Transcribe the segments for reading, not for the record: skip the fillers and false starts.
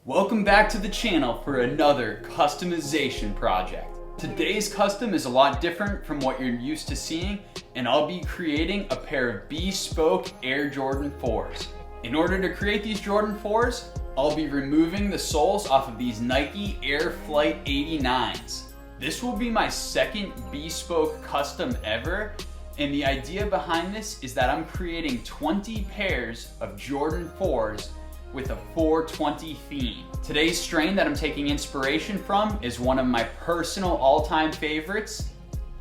Welcome back to the channel for another customization project. Today's custom is a lot different from what you're used to seeing, and I'll be creating a pair of Bespoke Air Jordan 4's. In order to create these Jordan 4's, I'll be removing the soles off of these Nike Air Flight 89s. This will be my second Bespoke custom ever, and the idea behind this is that I'm creating 20 pairs of Jordan 4's with a 420 theme. Today's strain that I'm taking inspiration from is one of my personal all-time favorites,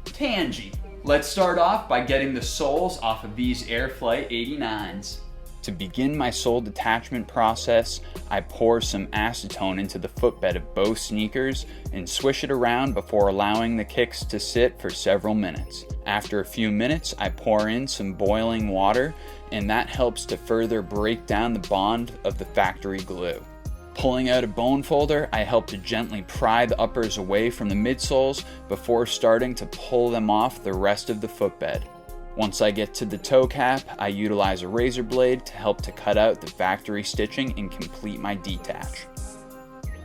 Tangie. Let's start off by getting the soles off of these Air Flight 89s. To begin my sole detachment process, I pour some acetone into the footbed of both sneakers and swish it around before allowing the kicks to sit for several minutes. After a few minutes, I pour in some boiling water, and that helps to further break down the bond of the factory glue. Pulling out a bone folder, I help to gently pry the uppers away from the midsoles before starting to pull them off the rest of the footbed. Once I get to the toe cap, I utilize a razor blade to help to cut out the factory stitching and complete my detach.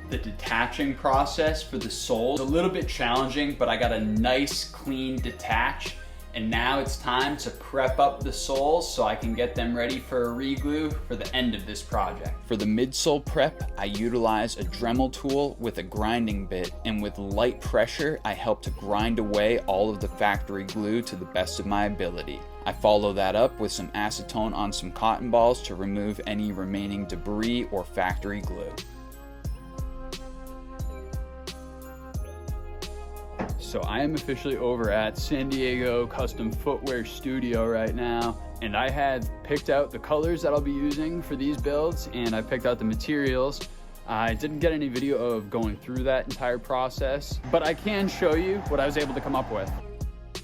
The detaching process for the sole is a little bit challenging, but I got a nice clean detach, and now it's time to prep up the soles so I can get them ready for a reglue for the end of this project. For the midsole prep, I utilize a Dremel tool with a grinding bit, and with light pressure, I help to grind away all of the factory glue to the best of my ability. I follow that up with some acetone on some cotton balls to remove any remaining debris or factory glue. So I am officially over at San Diego Custom Footwear studio right now, and I had picked out the colors that I'll be using for these builds, and I picked out the materials. I didn't get any video of going through that entire process, but I can show you what I was able to come up with.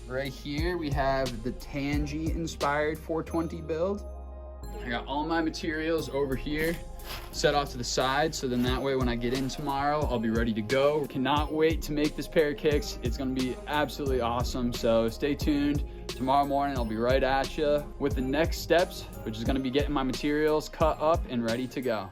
Right here we have the Tangie inspired 420 build. I got all my materials over here set off to the side, so then that way when I get in tomorrow, I'll be ready to go. Cannot wait to make this pair of kicks. It's gonna be absolutely awesome, so stay tuned. Tomorrow morning, I'll be right at you with the next steps, which is gonna be getting my materials cut up and ready to go.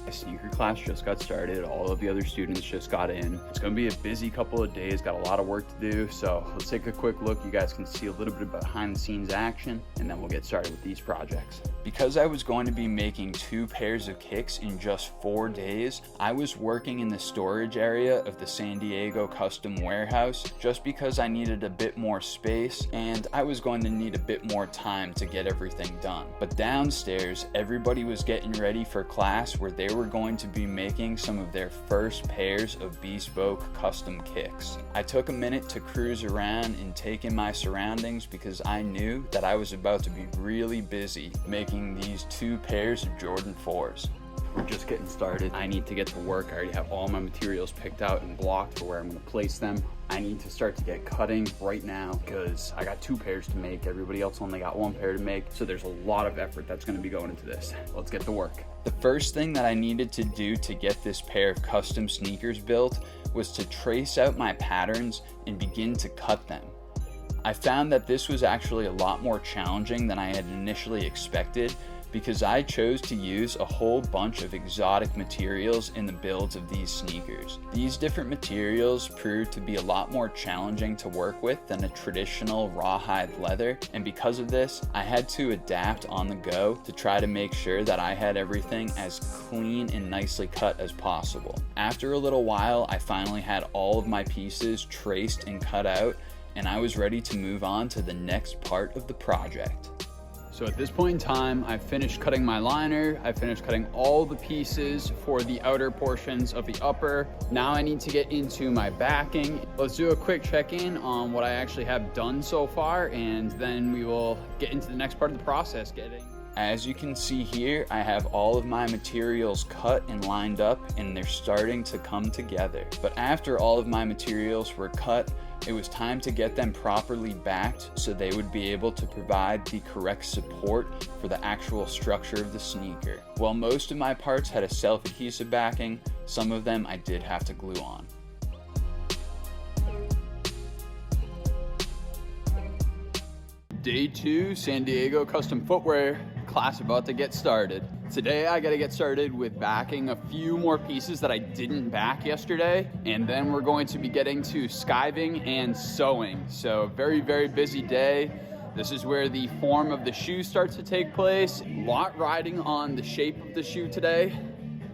My sneaker class just got started. All of the other students just got in. It's gonna be a busy couple of days, got a lot of work to do. So let's take a quick look. You guys can see a little bit of behind the scenes action, and then we'll get started with these projects. Because I was going to be making 2 pairs of kicks in just 4 days, I was working in the storage area of the San Diego Custom warehouse just because I needed a bit more space and I was going to need a bit more time to get everything done. But downstairs, everybody was getting ready for class where they were going to be making some of their first pairs of Bespoke custom kicks. I took a minute to cruise around and take in my surroundings because I knew that I was about to be really busy making these 2 pairs of Jordan 4's. We're just getting started. I need to get to work. I already have all my materials picked out and blocked for where I'm going to place them. I need to start to get cutting right now because I got 2 pairs to make. Everybody else only got 1 pair to make. So there's a lot of effort that's going to be going into this. Let's get to work. The first thing that I needed to do to get this pair of custom sneakers built was to trace out my patterns and begin to cut them. I found that this was actually a lot more challenging than I had initially expected because I chose to use a whole bunch of exotic materials in the builds of these sneakers. These different materials proved to be a lot more challenging to work with than a traditional rawhide leather, and because of this, I had to adapt on the go to try to make sure that I had everything as clean and nicely cut as possible. After a little while, I finally had all of my pieces traced and cut out, and I was ready to move on to the next part of the project. So at this point in time, I've finished cutting my liner, I finished cutting all the pieces for the outer portions of the upper. Now I need to get into my backing. Let's do a quick check-in on what I actually have done so far, and then we will get into the next part of the process. As you can see here, I have all of my materials cut and lined up, and they're starting to come together. But after all of my materials were cut, it was time to get them properly backed so they would be able to provide the correct support for the actual structure of the sneaker. While most of my parts had a self-adhesive backing, some of them I did have to glue on. Day 2, San Diego Custom Footwear, class about to get started. Today I gotta get started with backing a few more pieces that I didn't back yesterday, and then we're going to be getting to skiving and sewing. So very, very busy day. This is where the form of the shoe starts to take place. A lot riding on the shape of the shoe today.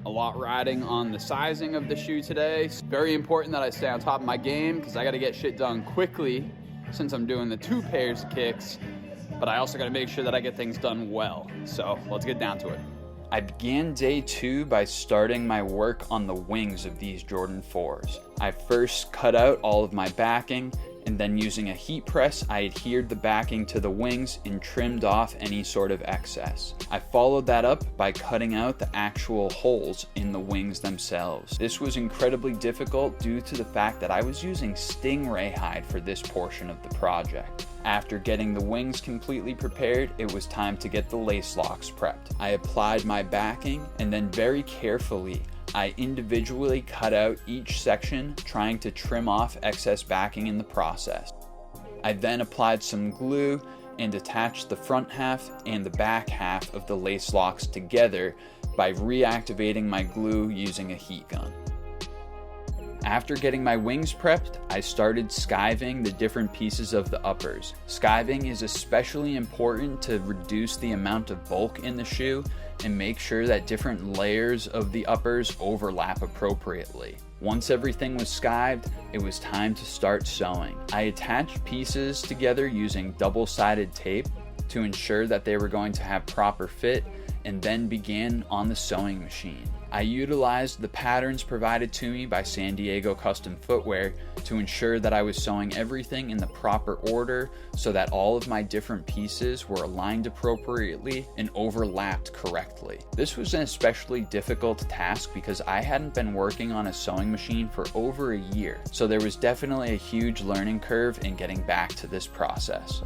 A lot riding on the sizing of the shoe today. It's very important that I stay on top of my game because I gotta get shit done quickly since I'm doing the 2 pairs of kicks, but I also gotta make sure that I get things done well. So let's get down to it. I began day 2 by starting my work on the wings of these Jordan 4's. I first cut out all of my backing, and then using a heat press, I adhered the backing to the wings and trimmed off any sort of excess. I followed that up by cutting out the actual holes in the wings themselves. This was incredibly difficult due to the fact that I was using stingray hide for this portion of the project. After getting the wings completely prepared, it was time to get the lace locks prepped. I applied my backing and then very carefully I individually cut out each section, trying to trim off excess backing in the process. I then applied some glue and attached the front half and the back half of the lace locks together by reactivating my glue using a heat gun. After getting my wings prepped, I started skiving the different pieces of the uppers. Skiving is especially important to reduce the amount of bulk in the shoe and make sure that different layers of the uppers overlap appropriately. Once everything was skived, it was time to start sewing. I attached pieces together using double-sided tape to ensure that they were going to have proper fit, and then began on the sewing machine. I utilized the patterns provided to me by San Diego Custom Footwear to ensure that I was sewing everything in the proper order so that all of my different pieces were aligned appropriately and overlapped correctly. This was an especially difficult task because I hadn't been working on a sewing machine for over a year, so there was definitely a huge learning curve in getting back to this process.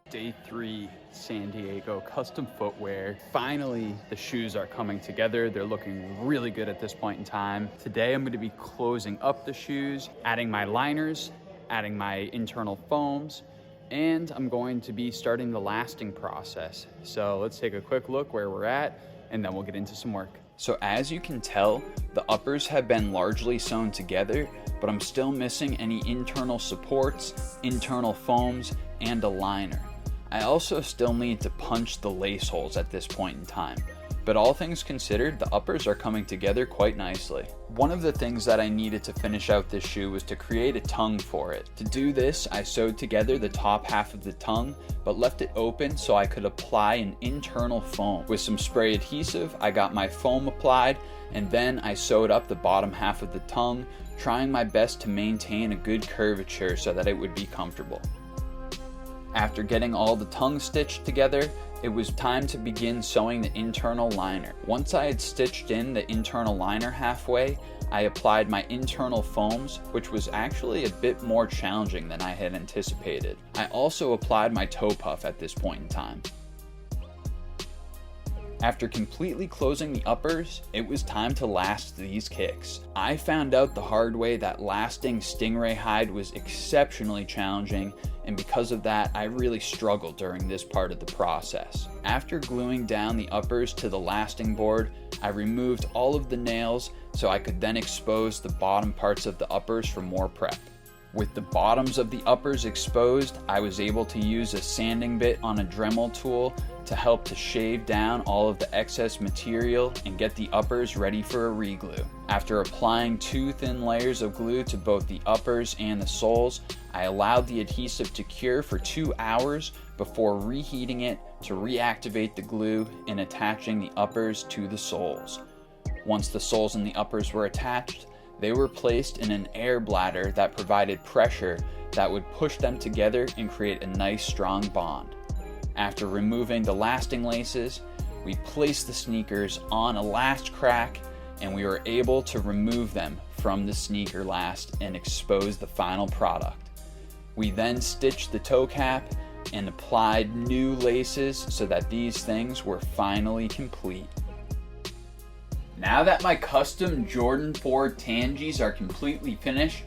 Day 3, San Diego Custom Footwear. Finally, the shoes are coming together. They're looking really good at this point in time. Today, I'm going to be closing up the shoes, adding my liners, adding my internal foams, and I'm going to be starting the lasting process. So let's take a quick look where we're at, and then we'll get into some work. So as you can tell, the uppers have been largely sewn together, but I'm still missing any internal supports, internal foams, and a liner. I also still need to punch the lace holes at this point in time, but all things considered, the uppers are coming together quite nicely. One of the things that I needed to finish out this shoe was to create a tongue for it. To do this, I sewed together the top half of the tongue, but left it open so I could apply an internal foam. With some spray adhesive, I got my foam applied, and then I sewed up the bottom half of the tongue, trying my best to maintain a good curvature so that it would be comfortable. After getting all the tongue stitched together, it was time to begin sewing the internal liner. Once I had stitched in the internal liner halfway, I applied my internal foams, which was actually a bit more challenging than I had anticipated. I also applied my toe puff at this point in time. After completely closing the uppers, it was time to last these kicks. I found out the hard way that lasting stingray hide was exceptionally challenging, and because of that, I really struggled during this part of the process. After gluing down the uppers to the lasting board, I removed all of the nails so I could then expose the bottom parts of the uppers for more prep. With the bottoms of the uppers exposed, I was able to use a sanding bit on a Dremel tool to help to shave down all of the excess material and get the uppers ready for a reglue. After applying 2 thin layers of glue to both the uppers and the soles, I allowed the adhesive to cure for 2 hours before reheating it to reactivate the glue and attaching the uppers to the soles. Once the soles and the uppers were attached, they were placed in an air bladder that provided pressure that would push them together and create a nice strong bond. After removing the lasting laces, we placed the sneakers on a last crack, and we were able to remove them from the sneaker last and expose the final product. We then stitched the toe cap and applied new laces so that these things were finally complete. Now that my custom Jordan 4 Tangies are completely finished,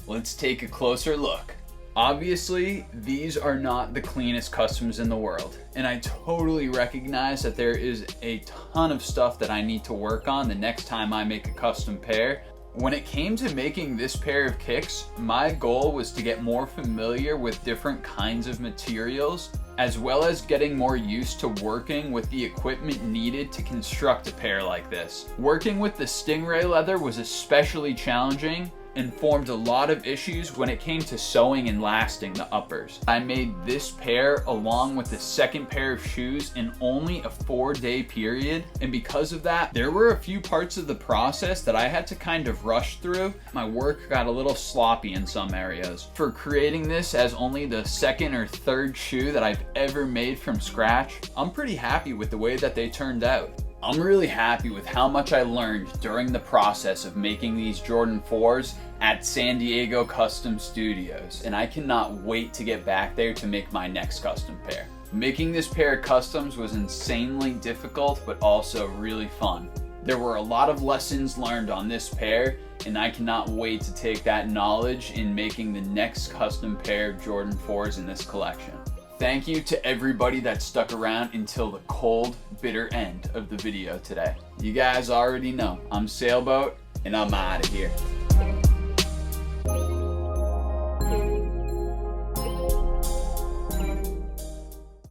Let's take a closer look. Obviously, these are not the cleanest customs in the world, and I totally recognize that there is a ton of stuff that I need to work on the next time I make a custom pair. When it came to making this pair of kicks, my goal was to get more familiar with different kinds of materials, as well as getting more used to working with the equipment needed to construct a pair like this. Working with the stingray leather was especially challenging and formed a lot of issues when it came to sewing and lasting the uppers. I made this pair along with the second pair of shoes in only a 4-day period, and because of that, there were a few parts of the process that I had to kind of rush through. My work got a little sloppy in some areas. For creating this as only the second or third shoe that I've ever made from scratch, I'm pretty happy with the way that they turned out. I'm really happy with how much I learned during the process of making these Jordan 4's at San Diego Custom Studios, and I cannot wait to get back there to make my next custom pair. Making this pair of customs was insanely difficult, but also really fun. There were a lot of lessons learned on this pair, and I cannot wait to take that knowledge in making the next custom pair of Jordan 4's in this collection. Thank you to everybody that stuck around until the cold, bitter end of the video today. You guys already know, I'm Sailboat, and I'm out of here.